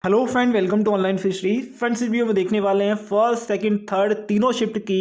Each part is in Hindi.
Hello friend, welcome to online fishery. Friends, इस वीडियो में देखने वाले हैं फर्स्ट सेकंड थर्ड तीनों शिफ्ट की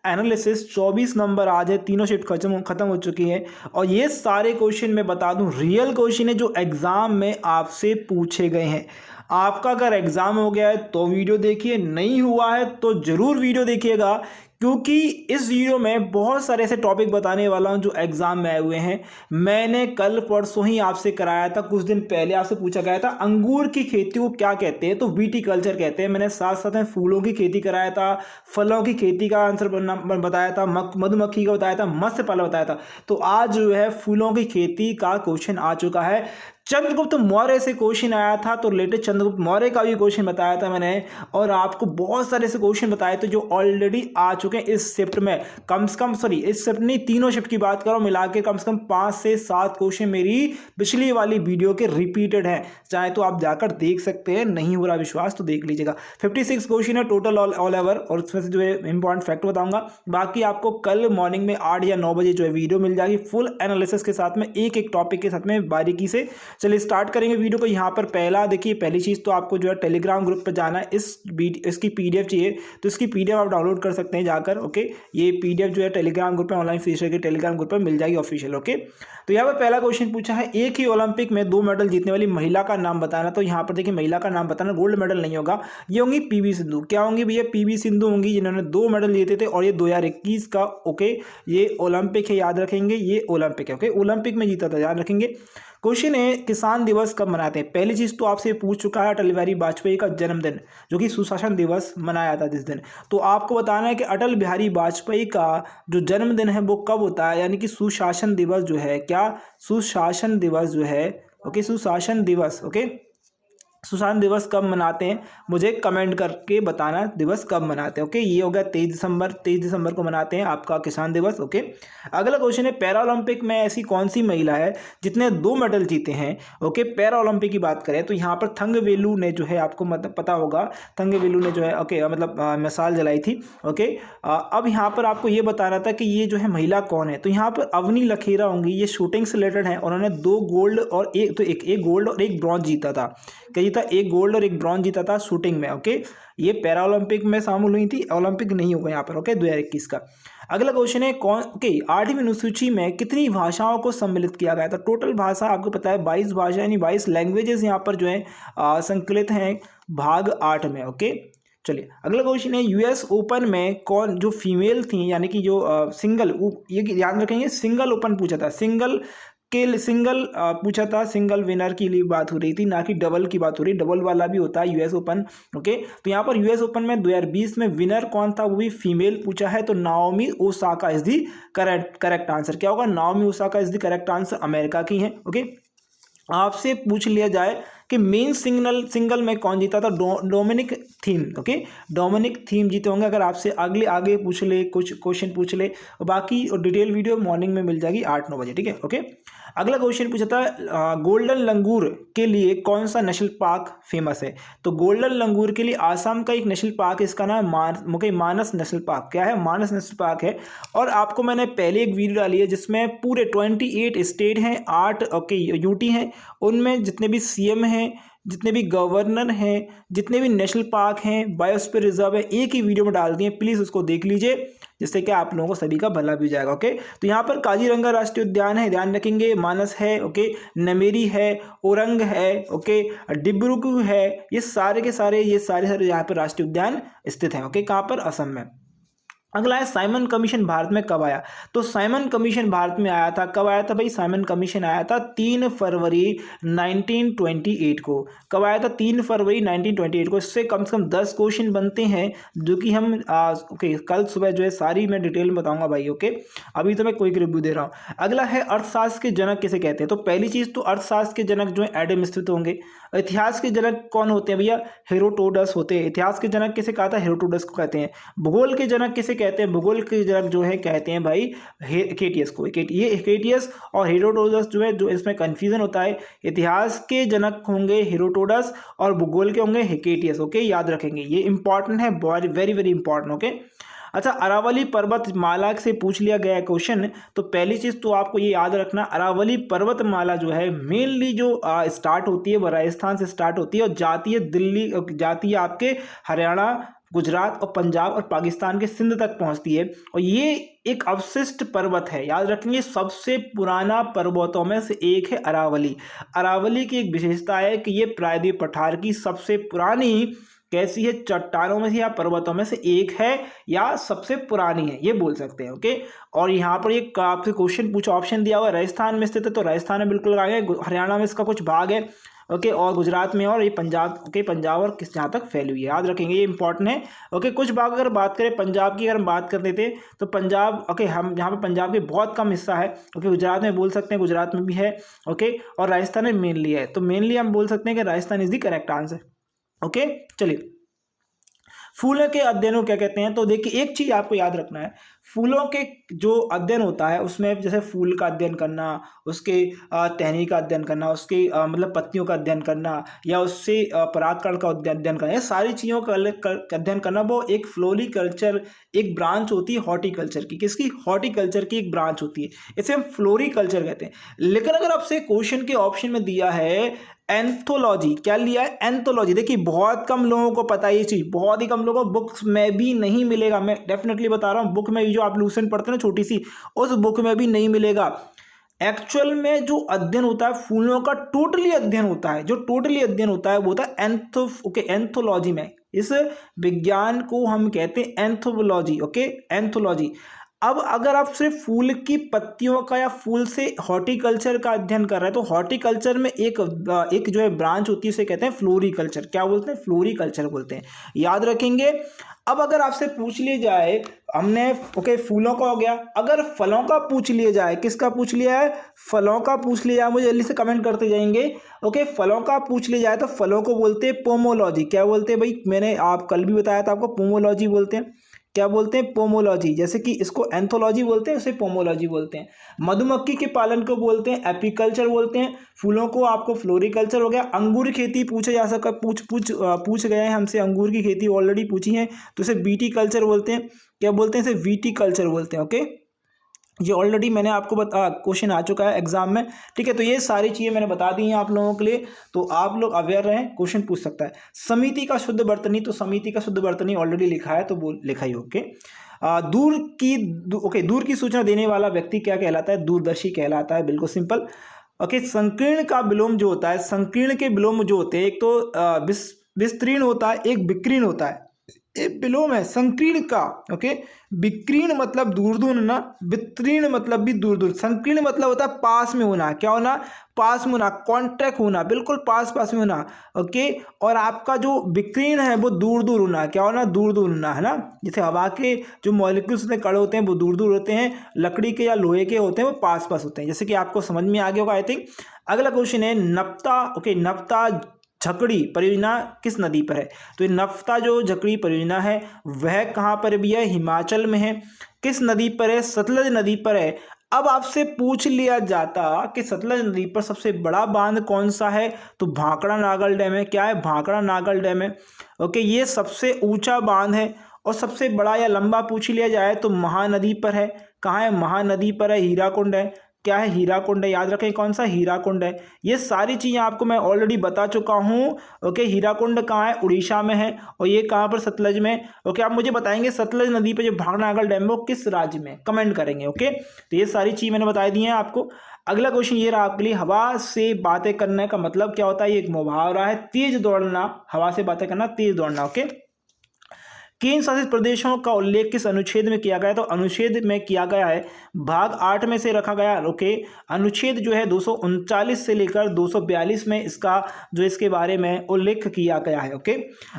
एनालिसिस। 24 नंबर आज है, तीनों शिफ्ट खत्म हो चुकी है और ये सारे क्वेश्चन मैं बता दूं रियल क्वेश्चन है जो एग्जाम में आपसे पूछे गए हैं। आपका अगर एग्जाम हो गया है तो वीडियो देखिए, नहीं हुआ है तो जरूर वीडियो देखिएगा, क्योंकि इस वीडियो में बहुत सारे ऐसे टॉपिक बताने वाला हूं जो एग्जाम में आए हुए हैं। मैंने कल परसों ही आपसे कराया था, कुछ दिन पहले आपसे पूछा गया था अंगूर की खेती को क्या कहते हैं, तो विटीकल्चर कहते हैं। मैंने साथ साथ में फूलों की खेती कराया था, फलों की खेती का आंसर बताया था, मधुमक्खी का बताया था, मत्स्य पालन बताया था। तो आज जो है फूलों की खेती का क्वेश्चन आ चुका है। चंद्रगुप्त मौर्य से क्वेश्चन आया था तो लेटेस्ट चंद्रगुप्त मौर्य का भी क्वेश्चन बताया था मैंने, और आपको बहुत सारे ऐसे क्वेश्चन बताए थे जो ऑलरेडी आ चुके हैं इस शिफ्ट में। कम से कम इस शिफ्ट नहीं, तीनों शिफ्ट की बात करो मिला के कम से कम 5 से 7 क्वेश्चन मेरी पिछली वाली वीडियो के रिपीटेड हैं। चाहे तो आप जाकर देख सकते हैं, नहीं हो रहा विश्वास तो देख लीजिएगा। 56 क्वेश्चन है टोटल ऑल ओवर, और उसमें से जो है इंपॉर्टेंट फैक्ट बताऊंगा। बाकी आपको कल मॉर्निंग में 8 या 9 बजे जो है वीडियो मिल जाएगी फुल एनालिसिस के साथ में, एक एक टॉपिक के साथ में बारीकी से। चलिए स्टार्ट करेंगे वीडियो को। यहाँ पर पहला देखिए, पहली चीज़ तो आपको जो है टेलीग्राम ग्रुप पर जाना है। इसकी पीडीएफ चाहिए तो इसकी पीडीएफ आप डाउनलोड कर सकते हैं जाकर। ओके, ये पीडीएफ जो है टेलीग्राम ग्रुप में, ऑनलाइन फिशर के टेलीग्राम ग्रुप पर मिल जाएगी ऑफिशियल। ओके, तो यहाँ पर पहला क्वेश्चन पूछा है, एक ही ओलंपिक में 2 मेडल जीतने वाली महिला का नाम बताना। तो यहाँ पर देखिए महिला का नाम बताना, गोल्ड मेडल नहीं होगा, ये होंगी पीवी सिंधु। क्या होंगी भैया? पीवी सिंधु होंगी, जिन्होंने 2 मेडल जीते थे, और ये 2021 का। ओके, ये ओलंपिक है, याद रखेंगे, ये ओलंपिक है। ओके, ओलंपिक में जीता था, याद रखेंगे। क्वेश्चन है, किसान दिवस कब मनाते हैं? पहली चीज तो आपसे पूछ चुका है, अटल बिहारी वाजपेयी का जन्मदिन, जो कि सुशासन दिवस मनाया था जिस दिन। तो आपको बताना है कि अटल बिहारी वाजपेयी का जो जन्मदिन है वो कब होता है, यानी कि सुशासन दिवस जो है, क्या सुशासन दिवस जो है, ओके, सुशासन दिवस, ओके, सुशासन दिवस कब मनाते हैं मुझे कमेंट करके बताना, दिवस कब मनाते हैं। ओके, ये हो गया 23 दिसंबर को मनाते हैं आपका किसान दिवस। ओके, अगला क्वेश्चन है, पैरा ओलंपिक में ऐसी कौन सी महिला है जितने 2 मेडल जीते हैं? ओके, पैरा ओलंपिक की बात करें तो यहाँ पर थंगवेलु ने जो है, आपको मतलब पता होगा, थंगवेलु ने जो है, ओके, मतलब मिसाल जलाई थी। ओके, अब यहाँ पर आपको ये बताना था कि ये जो है महिला कौन है। तो यहाँ पर अवनी लखेरा होंगी, ये शूटिंग से रिलेटेड है, उन्होंने 2 गोल्ड और एक गोल्ड और एक ब्रॉन्ज जीता था। क्या जीता? एक गोल्ड और एक ब्रॉन्ज जीता था शूटिंग में। ओके, ये पैरा ओलंपिक में शामिल हुई थी, ओलंपिक नहीं होगा यहाँ पर। ओके, 2021 का। अगला क्वेश्चन है, कौन, ओके, 8वीं अनुसूची में कितनी भाषाओं को सम्मिलित किया गया था? टोटल भाषा आपको पता है 22 भाषा, यानी 22 लैंग्वेजेस यहाँ पर जो है संकलित हैं भाग 8 में। ओके, चलिए अगला क्वेश्चन है, यूएस ओपन में कौन जो फीमेल थी, यानी कि जो सिंगल, ये याद रखेंगे, सिंगल ओपन पूछा था, सिंगल पूछा था, सिंगल विनर की लिए बात हो रही थी, ना कि डबल की बात हो रही। डबल वाला भी होता है यूएस ओपन। ओके, तो यहाँ पर यूएस ओपन में 2020 में विनर कौन था, वो भी फीमेल पूछा है, तो Naomi Osaka is the correct answer. क्या होगा? Naomi Osaka is the correct answer, America की है। ओके, आपसे पूछ लिया जाए कि मेन सिंगल में कौन जीता था? Dominic Thiem. Okay, Dominic Thiem जीते होंगे। अगर आपसे आगे पूछ ले, कुछ क्वेश्चन पूछ ले, और बाकी और डिटेल वीडियो मॉर्निंग में मिल जाएगी 8-9 बजे। ठीक है, ओके। अगला क्वेश्चन पूछा था, गोल्डन लंगूर के लिए कौन सा नेशनल पार्क फेमस है? तो गोल्डन लंगूर के लिए आसाम का एक नेशनल पार्क है, इसका नाम मानस नेशनल पार्क। क्या है? मानस नेशनल पार्क है। और आपको मैंने पहले एक वीडियो डाली है जिसमें पूरे 28 स्टेट हैं, 8 ओके यूटी हैं, उनमें जितने भी सीएम हैं, जितने भी गवर्नर हैं, जितने भी नेशनल पार्क हैं, बायोस्फीयर रिजर्व है, एक ही वीडियो में डाल दिए। प्लीज़ उसको देख लीजिए, जिससे कि आप लोगों को सभी का भला भी हो जाएगा। ओके, तो यहाँ पर काजीरंगा राष्ट्रीय उद्यान है, ध्यान रखेंगे, मानस है, ओके, नमेरी है, ओरंग है, ओके, डिब्रूगढ़ है, ये सारे के सारे यहाँ पर राष्ट्रीय उद्यान स्थित हैं। ओके, कहाँ पर? असम में। अगला है, साइमन कमीशन भारत में कब आया? तो साइमन कमीशन भारत में आया था, कब आया था भाई? साइमन कमीशन आया था 3 फरवरी 1928 को। कब आया था? 3 फरवरी 1928 को। इससे कम से कम 10 क्वेश्चन बनते हैं, जो कि हम ओके कल सुबह जो है सारी मैं डिटेल में बताऊंगा भाई। ओके, अभी तो मैं क्विक रिव्यू दे रहा हूँ। अगला है, अर्थशास्त्र के जनक किसे कहते हैं? तो पहली चीज तो अर्थशास्त्र के जनक जो है एडम स्मिथ होंगे। इतिहास के जनक कौन होते हैं भैया? हेरोडोटस होते हैं। इतिहास के जनक किसे कहा था? हेरोडोटस को कहते हैं। भूगोल के जनक किसे कहते हैं? भूगोल के जनक जो है कहते हैं भाई हेकेटियस को। ये हेकेटियस और हेरोडोटस जो है, जो इसमें कंफ्यूजन होता है, इतिहास के जनक होंगे हेरोडोटस और भूगोल के होंगे हेकेटियस। ओके, याद रखेंगे, ये इंपॉर्टेंट है, वेरी वेरी इंपॉर्टेंट। ओके, अच्छा, अरावली पर्वतमाला से पूछ लिया गया है क्वेश्चन। तो पहली चीज़ तो आपको ये याद रखना, अरावली पर्वतमाला जो है मेनली जो स्टार्ट होती है वो राजस्थान से स्टार्ट होती है और जाती है दिल्ली, जाती है आपके हरियाणा, गुजरात और पंजाब और पाकिस्तान के सिंध तक पहुंचती है। और ये एक अवशिष्ट पर्वत है, याद रखेंगे सबसे पुराना पर्वतों में से एक है अरावली। अरावली की एक विशेषता है कि ये प्रायद्वीप पठार की सबसे पुरानी कैसी है, चट्टानों में से या पर्वतों में से एक है या सबसे पुरानी है, ये बोल सकते हैं। ओके, और यहाँ पर एक आपसे क्वेश्चन पूछा, ऑप्शन दिया हुआ है राजस्थान में स्थित है, तो राजस्थान में बिल्कुल आगे, हरियाणा में इसका कुछ भाग है, ओके, और गुजरात में, और ये पंजाब, ओके, पंजाब और किस जहाँ तक फैली हुई है, याद रखेंगे ये इंपॉर्टेंट है। ओके, कुछ भाग अगर बात करें पंजाब की, अगर हम बात कर देते तो पंजाब, ओके, हम यहाँ पे पंजाब के बहुत कम हिस्सा है। ओके, गुजरात में बोल सकते हैं, गुजरात में भी है। ओके, और राजस्थान में मेनली है, तो मेनली हम बोल सकते हैं कि Rajasthan is the correct answer. Okay, चलिए, फूलों के अध्ययन को क्या कहते हैं? तो देखिए एक चीज आपको याद रखना है, फूलों के जो अध्ययन होता है उसमें जैसे फूल का अध्ययन करना, उसके टहनी का अध्ययन करना, उसके मतलब पत्तियों का अध्ययन करना, या उससे परागकण का अध्ययन करना, ये सारी चीज़ों का अध्ययन करना, वो एक फ्लोरिकल्चर एक ब्रांच होती है हॉर्टिकल्चर की। किसकी? हॉर्टिकल्चर की एक ब्रांच होती है, इसे हम फ्लोरिकल्चर कहते हैं। लेकिन अगर आपसे क्वेश्चन के ऑप्शन में दिया है एंथोलॉजी, क्या लिया है? एंथोलॉजी। देखिए बहुत कम लोगों को पता है ये चीज़, बहुत ही कम लोगों को, बुक्स में भी नहीं मिलेगा, मैं डेफिनेटली बता रहा हूँ। बुक में जो आप लूसेंट पढ़ते हैं ना छोटी सी, उस बुक में भी नहीं मिलेगा। एक्चुअल में जो अध्ययन होता है फूलों का, टोटली अध्ययन होता है, जो टोटली अध्ययन होता है वो होता है एंथोलॉजी में। इस विज्ञान को हम कहते हैं एंथोलॉजी। Okay, anthology. अब अगर आप सिर्फ फूल की पत्तियों का या फूल से हॉर्टिकल्चर का अध्ययन कर रहे हैं, तो हॉर्टिकल्चर में एक जो है ब्रांच होती है, उसे कहते हैं फ्लोरिकल्चर। क्या बोलते हैं? फ्लोरिकल्चर बोलते हैं, याद रखेंगे। अब अगर आपसे पूछ लिया जाए, हमने ओके फूलों का हो गया, अगर फलों का पूछ लिया जाए, किसका पूछ लिया है? फलों का पूछ लिया, मुझे जल्दी से कमेंट करते जाएंगे। ओके, फलों का पूछ लिया जाए तो फलों को बोलते हैं पोमोलॉजी। क्या बोलते हैं भाई? मैंने आप कल भी बताया था आपको, पोमोलॉजी बोलते हैं। क्या बोलते हैं? पोमोलॉजी। जैसे कि इसको एंथोलॉजी बोलते हैं, उसे पोमोलॉजी बोलते हैं। मधुमक्खी के पालन को बोलते हैं एपीकल्चर बोलते हैं। फूलों को आपको फ्लोरिकल्चर हो गया। अंगूर की खेती पूछे जा सका, पूछ गए हैं हमसे, अंगूर की खेती ऑलरेडी पूछी है, तो इसे बीटी कल्चर बोलते हैं। क्या बोलते हैं? इसे वीटी कल्चर बोलते हैं। ओके, ये ऑलरेडी मैंने आपको क्वेश्चन आ चुका है एग्जाम में, ठीक है। तो ये सारी चीज़ें मैंने बता दी हैं आप लोगों के लिए, तो आप लोग अवेयर रहें, क्वेश्चन पूछ सकता है। समिति का शुद्ध वर्तनी, तो समिति का शुद्ध वर्तनी ऑलरेडी लिखा है, तो वो लिखा ही। ओके, दूर की सूचना देने वाला व्यक्ति क्या कहलाता है? दूरदर्शी कहलाता है, बिल्कुल सिंपल। ओके, संकीर्ण का विलोम जो होता है, संकीर्ण के विलोम जो होते हैं, एक तो विस्तीर्ण होता है, एक विकीर्ण होता है। एक विलोम है संकीर्ण का। ओके, विकीर्ण मतलब दूर दूर ना, वितीर्ण मतलब भी दूर दूर। संकीर्ण मतलब होता है पास में होना। क्या होना? पास में होना, कॉन्टैक्ट होना, बिल्कुल पास पास में होना। ओके, और आपका जो विकीर्ण है वो दूर दूर होना। क्या होना? दूर दूर होना, है ना। जैसे हवा के जो मॉलिक्यूल्स में कण होते हैं वो दूर दूर होते हैं, लकड़ी के या लोहे के होते हैं वो पास पास होते हैं। जैसे कि आपको समझ में आ गया होगा आई थिंक। अगला क्वेश्चन है नप्ता। ओके, नप्ता झकड़ी परियोजना किस नदी पर है? तो ये नफ्ता जो झकड़ी परियोजना है वह कहाँ पर भी है? हिमाचल में है। किस नदी पर है? सतलज नदी पर है। अब आपसे पूछ लिया जाता कि सतलज नदी पर सबसे बड़ा बांध कौन सा है, तो भाखड़ा नागल डैम है। क्या है? भाखड़ा नागल डैम है। ओके, ये सबसे ऊंचा बांध है। और सबसे बड़ा या लंबा पूछ लिया जाए तो महानदी पर है। कहाँ है? महानदी पर है, हीराकुंड है। क्या है? हीराकुंड है, याद रखें कौन सा? हीराकुंड है। ये सारी चीज़ें आपको मैं ऑलरेडी बता चुका हूँ। ओके, हीराकुंड कहाँ है? उड़ीसा में है। और ये कहाँ पर? सतलज में। ओके, आप मुझे बताएंगे सतलज नदी पे जो भाखड़ा डैम है वो किस राज्य में, कमेंट करेंगे। ओके, तो ये सारी चीज़ मैंने बता दी हैं आपको। अगला क्वेश्चन ये रहा आपके लिए, हवा से बातें करने का मतलब क्या होता है? ये एक मुहावरा है, तेज दौड़ना, हवा से बातें करना, तेज दौड़ना। ओके, केंद्र शासित प्रदेशों का उल्लेख किस अनुच्छेद में किया गया है? तो अनुच्छेद में किया गया है भाग 8 में से रखा गया। ओके, अनुच्छेद जो है 239 से लेकर 242 में इसका जो इसके बारे में उल्लेख किया गया है। ओके,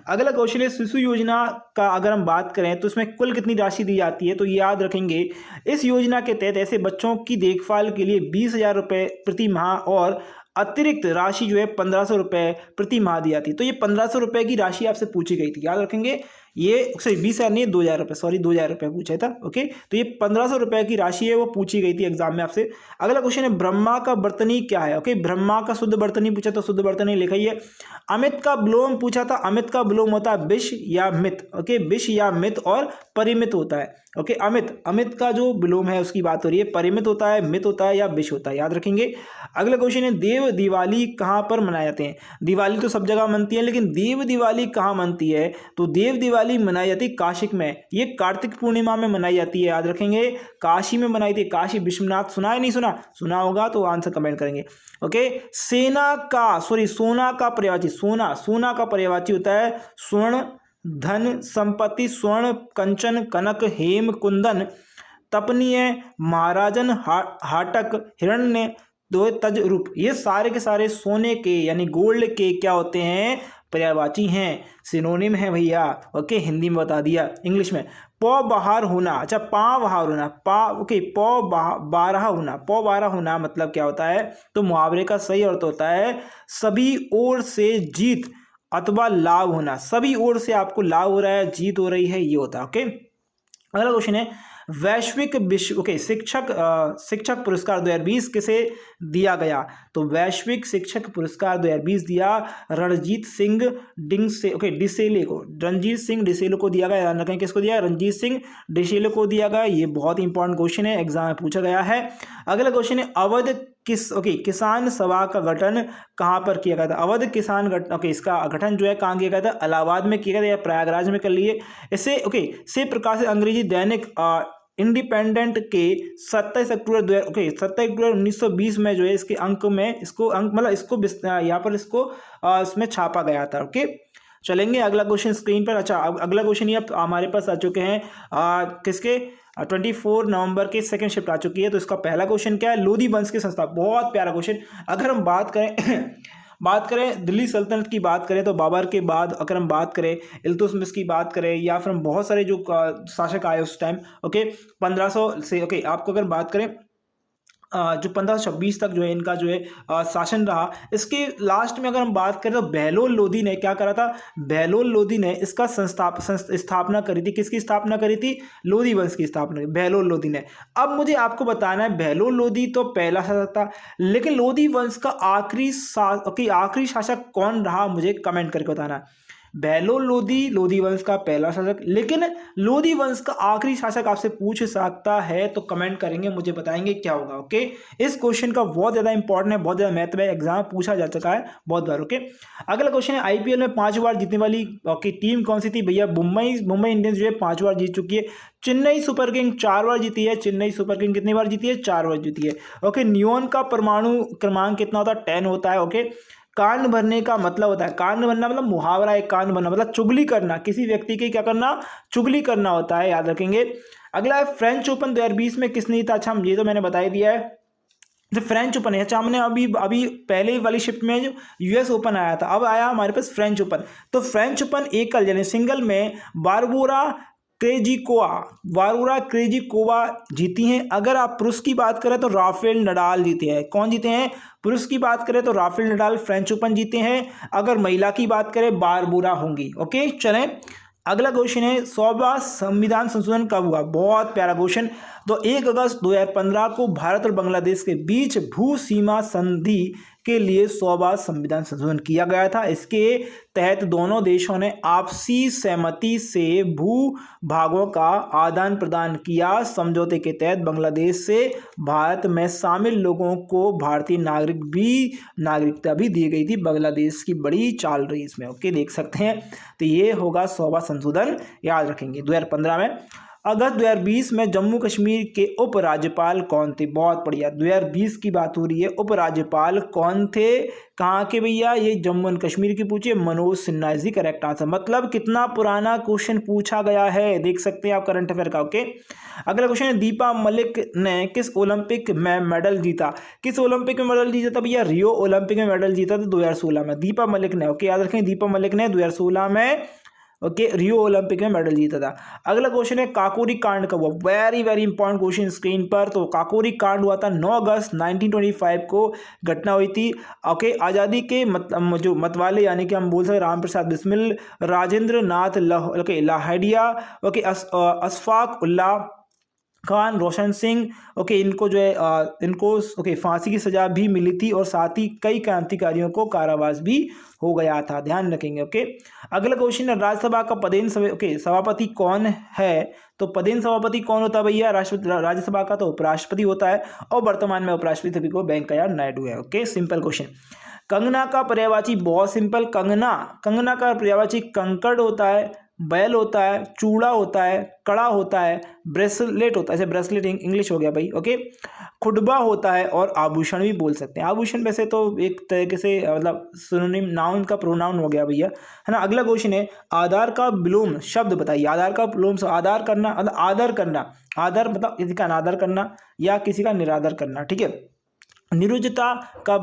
अगला क्वेश्चन है शिशु योजना का अगर हम बात करें तो इसमें कुल कितनी राशि दी जाती है? तो याद रखेंगे इस योजना के तहत ऐसे बच्चों की देखभाल के लिए 20,000 रुपये प्रति माह और अतिरिक्त राशि जो है 1,500 रुपये प्रति माह दी जाती है। तो ये 1,500 रुपये की राशि आपसे पूछी गई थी, याद रखेंगे। ये सॉरी 20,000 नहीं, 2,000 रुपये, सॉरी 2,000 रुपये पूछा था। ओके, तो ये 1,500 रुपये की राशि है, वो पूछी गई थी एग्जाम में आपसे। अगला क्वेश्चन है ब्रह्मा का बर्तनी क्या है। ओके, ब्रह्मा का शुद्ध बर्तनी पूछा तो शुद्ध बर्तनी लिखा ही है। अमित का विलोम पूछा था, अमित का विलोम होता है विष या मित। ओके, विष या मित और परिमित होता है। ओके, अमित का जो विलोम है उसकी बात हो रही है, परिमित होता है, मित होता है या विष होता है, याद रखेंगे। अगला क्वेश्चन है देव दिवाली कहाँ पर मनाए जाते हैं। दिवाली तो सब जगह मनती है, लेकिन देव दिवाली कहाँ मनती है, तो देव दिवाली मनाई जाती है काशिक में, ये कार्तिक पूर्णिमा में मनाई जाती है, याद रखेंगे। काशी में मनाई थी, काशी विश्वनाथ, सुना है नहीं सुना, सुना होगा तो आंसर कमेंट करेंगे। ओके, सोना का पर्यायवाची, सोना का पर्यायवाची होता है स्वर्ण, धन, संपत्ति, स्वर्ण, कंचन, कनक, हेम, कुंदन, तपनीय, महाराजन, हाटक, हिरण्य, दो तज, रूप। ये सारे के सारे सोने के यानी गोल्ड के क्या होते हैं, पर्यायवाची हैं, सिनोनिम है भैया। ओके, हिंदी में बता दिया, इंग्लिश में पौ बहार होना, अच्छा पा बहार होना, ओके पौ बारह होना, पौ बारह होना मतलब क्या होता है, तो मुहावरे का सही अर्थ होता है सभी ओर से जीत अथवा लाभ होना, सभी ओर से आपको लाभ हो रहा है, जीत हो रही है, ये होता है। ओके, अगला क्वेश्चन है वैश्विक विश्व शिक्षक पुरस्कार 2020 किसे दिया गया, तो वैश्विक शिक्षक पुरस्कार 2020 दिया रणजीत सिंह डिसेले को, रणजीत सिंह डिसेले को दिया गया, याद रखें किसको दिया, रणजीत सिंह डिसेले को दिया गया। ये बहुत इंपॉर्टेंट क्वेश्चन है, एग्जाम में पूछा गया है। अगला क्वेश्चन है अवध किसान सभा का गठन कहाँ पर किया गया था। अवध किसान इसका गठन जो है कहाँ किया गया था, इलाहाबाद में किया गया था या प्रयागराज में कर लिए। इसे से प्रकार से अंग्रेजी दैनिक इंडिपेंडेंट के 27 अक्टूबर 1920 में जो है इसके अंक में इसको यहाँ पर इसको इसमें छापा गया था। ओके, चलेंगे अगला क्वेश्चन स्क्रीन पर। अच्छा, अगला क्वेश्चन ये हमारे पास आ चुके हैं किसके 24 नवंबर के सेकंड शिफ्ट आ चुकी है। तो इसका पहला क्वेश्चन क्या है, लोधी वंश की संस्था, बहुत प्यारा क्वेश्चन। अगर हम बात करें दिल्ली सल्तनत की बात करें तो बाबर के बाद अगर हम बात करें इल्तुतमिश की बात करें या फिर हम बहुत सारे जो शासक आए उस टाइम, ओके 1500 से, ओके आपको अगर बात करें जो 1526 तक जो है इनका जो है शासन रहा। इसके लास्ट में अगर हम बात करें तो बहलोल लोधी ने क्या करा था, बहलोल लोधी ने इसका स्थापना करी थी। किसकी स्थापना करी थी, लोधी वंश की स्थापना बहलोल लोधी ने। अब मुझे आपको बताना है बहलोल लोधी तो पहला शासक था, लेकिन लोधी वंश का आखिरी शासक कौन रहा, मुझे कमेंट करके बताना। बहलोल लोधी वंश का पहला शासक, लेकिन लोधी वंश का आखिरी शासक आपसे पूछ सकता है तो कमेंट करेंगे, मुझे बताएंगे क्या होगा। ओके, इस क्वेश्चन का बहुत ज़्यादा इंपॉर्टेंट है, बहुत ज़्यादा महत्व है, एग्जाम पूछा जा चुका है बहुत बार। ओके, अगला क्वेश्चन है आईपीएल में 5 बार जीतने वाली टीम कौन सी थी भैया, मुंबई इंडियंस जो है 5 बार जीत चुकी है। चेन्नई सुपर किंग 4 बार जीती है, चेन्नई सुपर किंग कितनी बार जीती है, 4 बार जीती है। ओके, नियोन का परमाणु क्रमांक कितना होता है, 10 होता है। ओके, कान भरने का मतलब होता है, कान भरना मतलब मुहावरा है, कान भरना मतलब चुगली करना, किसी व्यक्ति की क्या करना, चुगली करना होता है, याद रखेंगे। अगला है फ्रेंच ओपन 2020 में किसने जीता, अच्छा ये तो मैंने बता ही दिया है, जो फ्रेंच ओपन है। अच्छा, हमने अभी पहले वाली शिफ्ट में जो यूएस ओपन आया था, अब आया हमारे पास फ्रेंच ओपन। तो फ्रेंच ओपन एकल यानी सिंगल में बारबोरा क्रेजिकोवा जीती हैं। अगर आप पुरुष की बात करें तो राफेल नडाल जीते हैं। कौन जीते हैं, पुरुष की बात करें तो राफेल नडाल फ्रेंच ओपन जीते हैं। अगर महिला की बात करें बारबोरा होंगी। ओके, चलें अगला क्वेश्चन है 100वां संविधान संशोधन कब हुआ, बहुत प्यारा क्वेश्चन। तो 1 अगस्त 2015 को भारत और बांग्लादेश के बीच भू सीमा संधि के लिए 100वां संविधान संशोधन किया गया था। इसके तहत दोनों देशों ने आपसी सहमति से भू भागों का आदान प्रदान किया। समझौते के तहत बांग्लादेश से भारत में शामिल लोगों को भारतीय नागरिकता भी दी गई थी। बांग्लादेश की बड़ी चाल रही इसमें। ओके, देख सकते हैं। तो ये होगा 100वां संशोधन, याद रखेंगे 2015 में। अगस्त 2020 में जम्मू कश्मीर के उपराज्यपाल कौन थे, बहुत बढ़िया, 2020 की बात हो रही है। उपराज्यपाल कौन थे, कहाँ के भैया, ये जम्मू एंड कश्मीर की पूछिए, Manoj Sinha is the correct answer. मतलब कितना पुराना क्वेश्चन पूछा गया है, देख सकते हैं आप करंट अफेयर का। ओके, अगला क्वेश्चन है दीपा मलिक ने किस ओलंपिक में मेडल जीता, किस ओलंपिक में मेडल जीता था भैया, रियो ओलंपिक में मेडल जीता था 2016 में दीपा मलिक ने। ओके, याद रखें दीपा मलिक ने 2016 में ओके, रियो ओलंपिक में मेडल जीता था। अगला क्वेश्चन है काकोरी कांड कब हुआ, very very important question screen पर। तो काकोरी कांड हुआ था 9 अगस्त 1925 को घटना हुई थी। ओके, आज़ादी के जो मतवाले यानी कि हम बोल सकते राम प्रसाद बिस्मिल, राजेंद्र नाथ लाहड़िया, ओके, अशफाक उल्लाह खान, रोशन सिंह, ओके, इनको जो है इनको ओके फांसी की सजा भी मिली थी और साथ ही कई क्रांतिकारियों को कारावास भी हो गया था, ध्यान रखेंगे। ओके, अगला क्वेश्चन है राज्यसभा का पदेन सभापति कौन है। तो पदेन सभापति कौन होता है भैया, राज्यसभा का तो उपराष्ट्रपति होता है और वर्तमान में उपराष्ट्रपति सभी को वेंकैया नायडू है। Okay, simple question. कंगना का पर्यायवाची, बहुत सिंपल, कंगना का पर्यायवाची कंकड़ होता है, बैल होता है, चूड़ा होता है, कड़ा होता है, ब्रेसलेट होता है, ऐसे ब्रेसलेट इंग्लिश हो गया भाई। ओके, खुडबा होता है और आभूषण भी बोल सकते हैं। आभूषण वैसे तो एक तरीके से मतलब सिनोनिम नाउन का प्रोनाउन हो गया भैया, है ना। अगला क्वेश्चन है आधार का विलोम शब्द बताइए। आधार का विलोम आधार करना मतलब आदर करना, आदर मतलब किसी का अनादर करना या किसी का निरादर करना, ठीक है। निरुजता का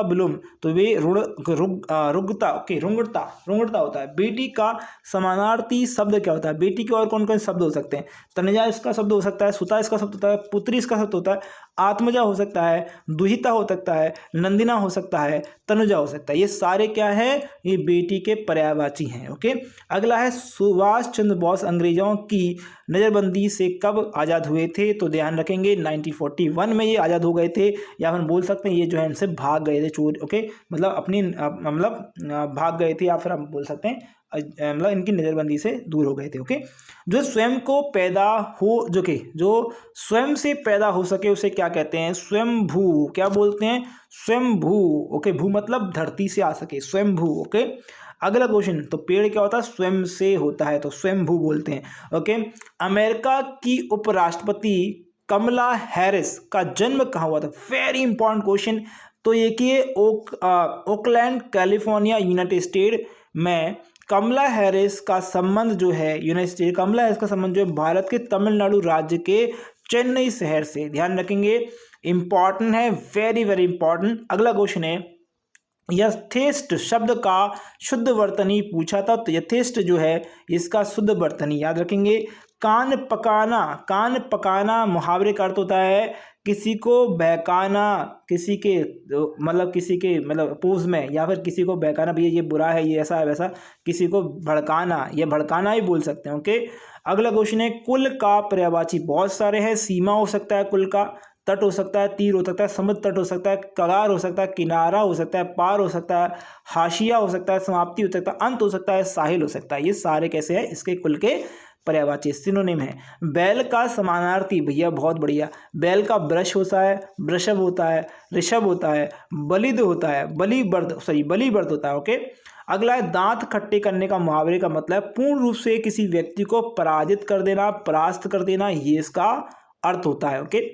विलोम तो वे रुग्णता, ओके, रुंगड़ता होता है। बेटी का समानार्थी शब्द क्या होता है, बेटी के और कौन कौन शब्द हो सकते हैं, तनुजा इसका शब्द हो सकता है, सुता इसका शब्द होता है, पुत्री इसका शब्द होता है, आत्मजा हो सकता है, दुहिता हो सकता है, नंदिना हो सकता है, तनुजा हो सकता है। ये सारे क्या है, ये बेटी के पर्यायवाची हैं। ओके, अगला है सुभाष चंद्र बोस अंग्रेजों की नज़रबंदी से कब आज़ाद हुए थे। तो ध्यान रखेंगे 1941 में ये आज़ाद हो गए थे, या हम बोल सकते हैं ये जो है इनसे भाग गए थे चोर। ओके, मतलब अपनी मतलब भाग गए थे, या फिर हम बोल सकते हैं मतलब इनकी नज़रबंदी से दूर हो गए थे। ओके, जो स्वयं को पैदा हो जो स्वयं से पैदा हो सके उसे क्या कहते हैं, स्वयंभू। क्या बोलते हैं, स्वयंभू। ओके, भू मतलब धरती से आ सके, स्वयंभू। ओके, अगला क्वेश्चन, तो पेड़ क्या होता है, स्वयं से होता है, तो स्वयंभू बोलते हैं। ओके, अमेरिका की उपराष्ट्रपति कमला हैरिस का जन्म कहाँ हुआ था, वेरी इंपॉर्टेंट क्वेश्चन। तो ये कि ओकलैंड कैलिफोर्निया यूनाइटेड स्टेट में कमला हैरिस का संबंध जो है कमला हैरिस का संबंध जो है भारत के तमिलनाडु राज्य के चेन्नई शहर से, ध्यान रखेंगे, इंपॉर्टेंट है, वेरी वेरी इंपॉर्टेंट। अगला क्वेश्चन है यथेष्ट शब्द का शुद्ध वर्तनी पूछा था। तो यथेष्ट जो है इसका शुद्ध वर्तनी याद रखेंगे। कान पकाना मुहावरे का अर्थ होता है किसी को बहकाना, किसी के मतलब अपोज में, या फिर किसी को बहकाना, भैया ये बुरा है, ये ऐसा है वैसा, किसी को भड़काना, ये भड़काना ही बोल सकते हैं। ओके, अगला क्वेश्चन है कुल का पर्यायवाची बहुत सारे हैं। सीमा हो सकता है कुल का, तट हो सकता है, तीर हो सकता है, समुद्र तट हो सकता है, कगार हो सकता है, किनारा हो सकता है, पार हो सकता है, हाशिया हो सकता है, समाप्ति हो सकता है, अंत हो सकता है, साहिल हो सकता है। ये सारे कैसे हैं, इसके कुल के पर्यायवाची सिनोनिम है। बैल का समानार्थी, भैया बहुत बढ़िया, बैल का ब्रश होता है, वृषभ होता है, ऋषभ होता है, बलिद होता है, बलिवर्द होता है। ओके, अगला है दांत खट्टे करने का मुहावरे का मतलब पूर्ण रूप से किसी व्यक्ति को पराजित कर देना, परास्त कर देना, ये इसका अर्थ होता है। ओके,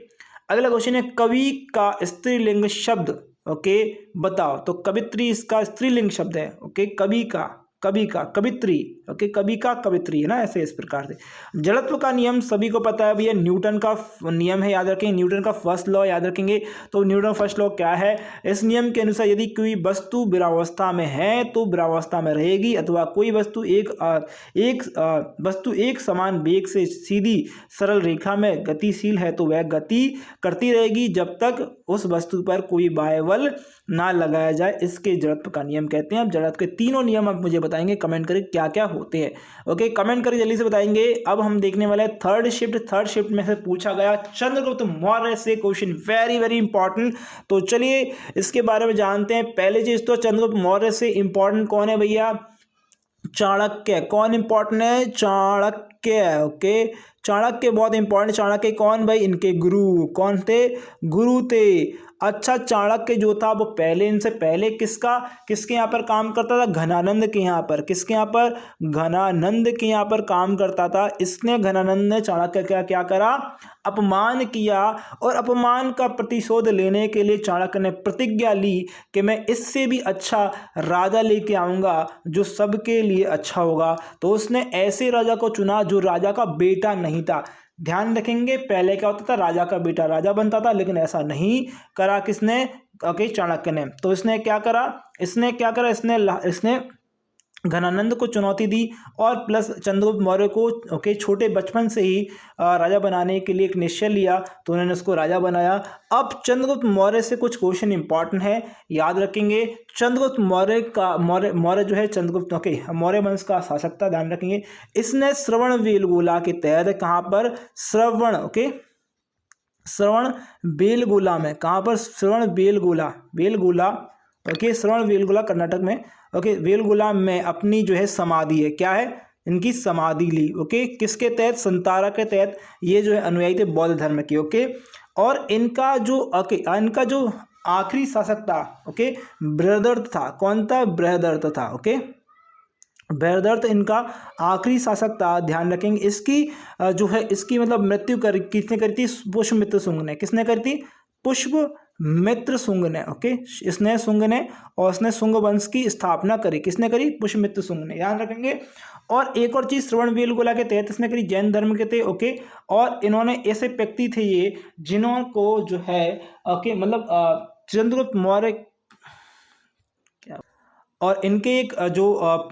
अगला क्वेश्चन है कवि का स्त्रीलिंग शब्द, ओके बताओ। तो कवित्री इसका स्त्रीलिंग शब्द है। ओके, कवि का कवित्री, ओके, कवि का कवित्री, है ना, ऐसे इस प्रकार से। जड़त्व का नियम सभी को पता है भैया, न्यूटन का नियम है, याद रखेंगे, न्यूटन का फर्स्ट लॉ याद रखेंगे। तो न्यूटन फर्स्ट लॉ क्या है, इस नियम के अनुसार यदि कोई वस्तु विरामावस्था में है तो विरामावस्था में रहेगी, अथवा कोई वस्तु एक समान वेग से सीधी सरल रेखा में गतिशील है तो वह गति करती रहेगी जब तक उस वस्तु पर कोई बाह्य बल ना लगाया जाए। इसके जड़त्व का नियम कहते हैं। अब जड़त्व के तीनों नियम आप मुझे बताएंगे, कमेंट करें क्या क्या होते हैं। ओके, कमेंट करें, जल्दी से बताएंगे। अब हम देखने वाले हैं थर्ड शिफ्ट में से पूछा गया चंद्रगुप्त मौर्य से क्वेश्चन, वेरी वेरी इंपॉर्टेंट। तो चलिए इसके बारे में जानते हैं। पहले चीज तो चंद्रगुप्त मौर्य से इंपॉर्टेंट कौन है भैया, चाणक्य। कौन इंपॉर्टेंट है, चाणक्य। ओके, चाणक्य बहुत इंपॉर्टेंट। चाणक्य कौन भाई, इनके गुरु कौन थे, गुरु थे। अच्छा, चाणक्य जो था वो इनसे पहले किसके यहाँ पर काम करता था, घनानंद के यहाँ पर। किसके यहाँ पर, घनानंद के यहाँ पर काम करता था। इसने घनानंद ने चाणक्य का क्या करा, अपमान किया, और अपमान का प्रतिशोध लेने के लिए चाणक्य ने प्रतिज्ञा ली कि मैं इससे भी अच्छा राजा लेके आऊँगा जो सबके लिए अच्छा होगा। तो उसने ऐसे राजा को चुना जो राजा का बेटा नहीं था। ध्यान रखेंगे, पहले क्या होता था, राजा का बेटा राजा बनता था, लेकिन ऐसा नहीं करा किसने, ओके, चाणक्य ने। तो इसने क्या करा, इसने घनानंद को चुनौती दी और प्लस चंद्रगुप्त मौर्य को ओके छोटे बचपन से ही राजा बनाने के लिए एक निश्चय लिया, तो उन्होंने उसको राजा बनाया। अब चंद्रगुप्त मौर्य से कुछ क्वेश्चन इंपॉर्टेंट है, याद रखेंगे। चंद्रगुप्त मौर्य जो है चंद्रगुप्त ओके मौर्य वंश का शासक था, ध्यान रखेंगे। इसने श्रवणबेलगोला के तहत कहाँ पर श्रवणबेलगोला में, कहाँ पर बेलगोला ओके श्रवणबेलगोला कर्नाटक में ओके बेलगोला में अपनी जो है समाधि है, क्या है इनकी समाधि ली ओके किसके तहत, संतारा के तहत। ये जो है अनुयायी थे बौद्ध धर्म के ओके। और इनका जो आखिरी शासक था ओके बृहदर्थ था। कौन था, बृहदर्थ था ओके। बृहदर्थ इनका आखिरी शासक था, ध्यान रखेंगे। इसकी जो है इसकी मतलब मृत्यु किसने करी थी, पुष्यमित्र शुंग ने। किसने करी थी, पुष्यमित्र शुंग ने ओके। इसने शुंग ने और इसने शुंग वंश की स्थापना करी। किसने करी, पुष्यमित्र शुंग ने, ध्यान रखेंगे। और एक और चीज श्रवणबेलगोला के तहत इसने करी, जैन धर्म के थे ओके। और इन्होंने ऐसे व्यक्ति थे ये जिन्होंने जो है ओके मतलब चंद्रगुप्त मौर्य और इनके एक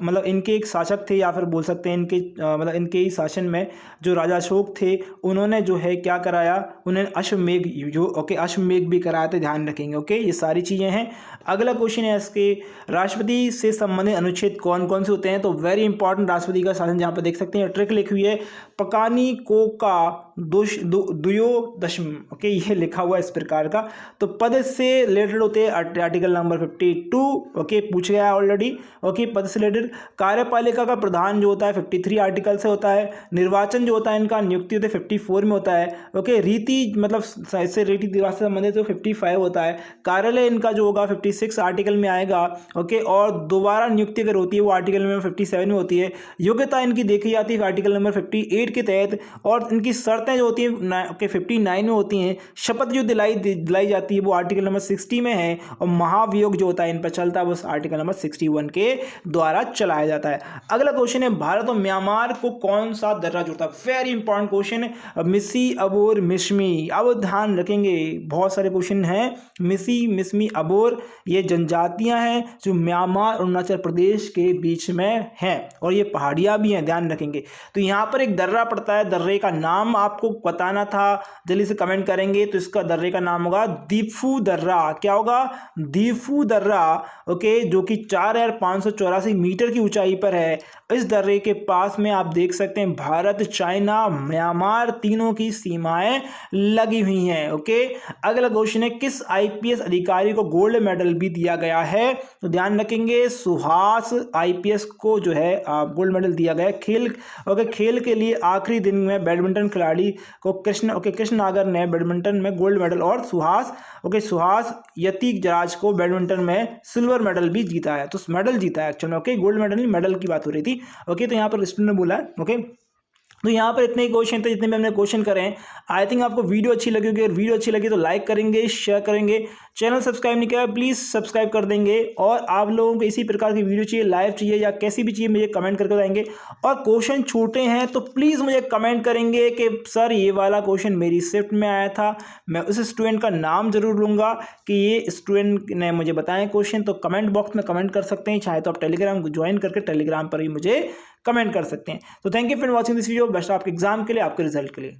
मतलब इनके एक शासक थे, या फिर बोल सकते हैं इनके मतलब इनके ही शासन में जो राजा अशोक थे उन्होंने जो है क्या कराया, उन्होंने अश्वमेध अश्वमेध भी कराया था, ध्यान रखेंगे ओके। ये सारी चीज़ें हैं। अगला क्वेश्चन है इसके, राष्ट्रपति से संबंधित अनुच्छेद कौन कौन से होते हैं। तो वेरी इंपॉर्टेंट राष्ट्रपति का शासन, जहाँ पर देख सकते हैं ट्रिक लिखी हुई है, पकानी को का दुयोदशम ओके, ये लिखा हुआ है इस प्रकार का। तो पद से रिलेटेड होते हैं आर्टिकल नंबर 52 ओके, पूछ गया ऑलरेडी ओके। पद से रिलेटेड कार्यपालिका का प्रधान जो होता है 53 आर्टिकल से होता है। निर्वाचन जो होता है इनका नियुक्ति होते 54 में होता है ओके। रीति मतलब इससे रीति रिवाज से संबंधित तो 55 होता है। कार्यालय इनका जो होगा 56 आर्टिकल में आएगा ओके। और दोबारा नियुक्ति अगर होती है वो आर्टिकल नंबर 57 में होती है। योग्यता इनकी देखी जाती है आर्टिकल नंबर 58 के तहत। और इनकी शर्तें जो होती हैं ओके 59 में होती हैं। शपथ जो दिलाई जाती है वो आर्टिकल नंबर 60 में है। और महाभियोग जो होता है इन पर चलता है वो आर्टिकल नंबर 61 के द्वारा चलाया जाता है। अगला क्वेश्चन है, भारत और म्यांमार को कौन सा दर्रा जोड़ता है। वेरी इंपॉर्टेंट क्वेश्चन है, मिसी अबोर मिश्मी। अब ध्यान रखेंगे बहुत सारे क्वेश्चन हैं। मिसी मिश्मी अबोर ये जनजातियां हैं जो म्यांमार और अरुणाचल प्रदेश के बीच में हैं और ये पहाड़ियां भी हैं, ध्यान रखेंगे। तो यहाँ पर एक दर्रा पड़ता है, दर्रे का नाम आपको बताना था, जल्दी से कमेंट करेंगे। तो इसका दर्रे का नाम होगा दीफू दर्रा। क्या होगा, दीफू दर्रा ओके, जो कि 4584 मीटर की ऊंचाई पर है। इस दर्रे के पास में आप देख सकते हैं भारत, चाइना, म्यांमार तीनों की सीमाएं लगी हुई हैं ओके। अगला क्वेश्चन है, किस आईपीएस अधिकारी को गोल्ड मेडल भी दिया गया है। तो ध्यान रखेंगे सुहास आईपीएस को जो है गोल्ड मेडल दिया गया है। खेल के लिए आखिरी दिन में बैडमिंटन खिलाड़ी को कृष्ण नागर ने बैडमिंटन में गोल्ड मेडल और सुहास यतिराज को बैडमिंटन में सिल्वर मेडल भी जीता है। तो मेडल जीता है एक्चुअल में ओके, गोल्ड मेडल नहीं, मेडल की बात हो रही थी ओके। तो यहाँ पर स्टूडेंट ने बोला है ओके। तो यहाँ पर इतने ही क्वेश्चन थे जितने भी हमने क्वेश्चन करे हैं। आई थिंक आपको वीडियो अच्छी लगी होगी। अगर वीडियो अच्छी लगी तो लाइक करेंगे, शेयर करेंगे। चैनल सब्सक्राइब नहीं किया प्लीज़ सब्सक्राइब कर देंगे। और आप लोगों को इसी प्रकार की वीडियो चाहिए, लाइव चाहिए या कैसी भी चाहिए, मुझे कमेंट करके बताएंगे। और क्वेश्चन छोटे हैं तो प्लीज़ मुझे कमेंट करेंगे कि सर ये वाला क्वेश्चन मेरी शिफ्ट में आया था। मैं उस स्टूडेंट का नाम जरूर लूँगा कि ये स्टूडेंट ने मुझे बताया क्वेश्चन। तो कमेंट बॉक्स में कमेंट कर सकते हैं, चाहे तो आप टेलीग्राम ज्वाइन करके टेलीग्राम पर भी मुझे कमेंट कर सकते हैं। तो thank you for watching this video. Best आपके एग्जाम के लिए, आपके रिजल्ट के लिए।